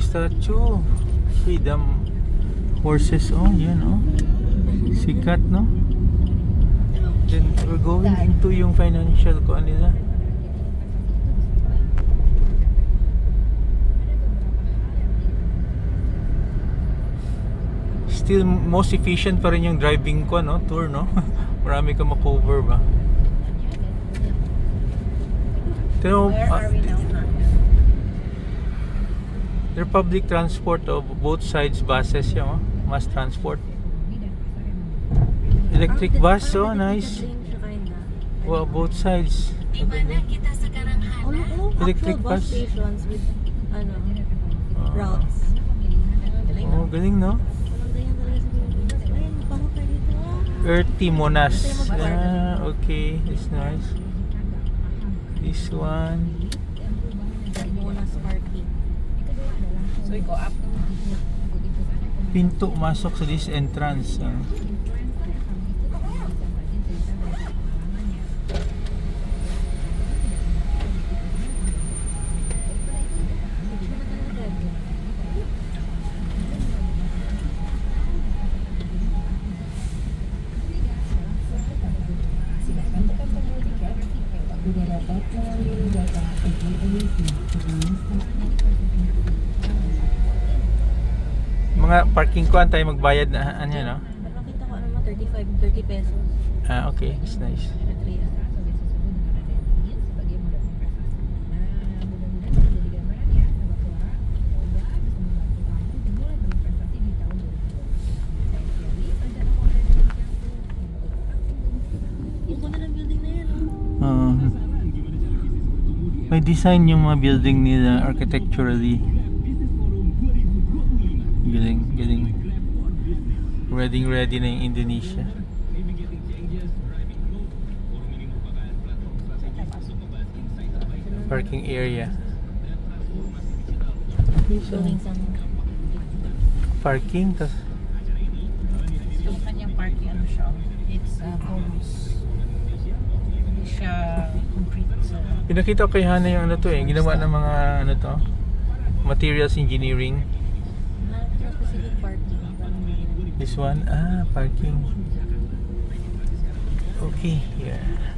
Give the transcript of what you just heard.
statue. Freedom horses. Oh, yan oh. Sikat, no? Then we're going into yung financial ko nila. Still most efficient pa rin yung driving ko, no? Tour, no? Marami ka makover ba? Pero Where are we now? their public transport of both sides buses yung mass transport. Electric bus, so nice. Well, both sides. Electric bus. Stations with routes. Oh, galing, no? Earthy Monas. Ah, okay, it's nice. This one. Monas parking. So we go up. Pinto masok sa this entrance. Mga parking ko tayo magbayad na ano, no? Nakita ko 30 pesos. Ah, okay, it's nice. May design yung mga building nila architecturally. Galing. Ready na yung Indonesia. Parking area. Parking, tas Yung kanyang parking, ano siya? It's homes. Hindi siya concrete. pinakita ko kay Hana yung ano to ginawa ng mga ano to, materials engineering. Specific parking. This one, parking. Okay, yeah.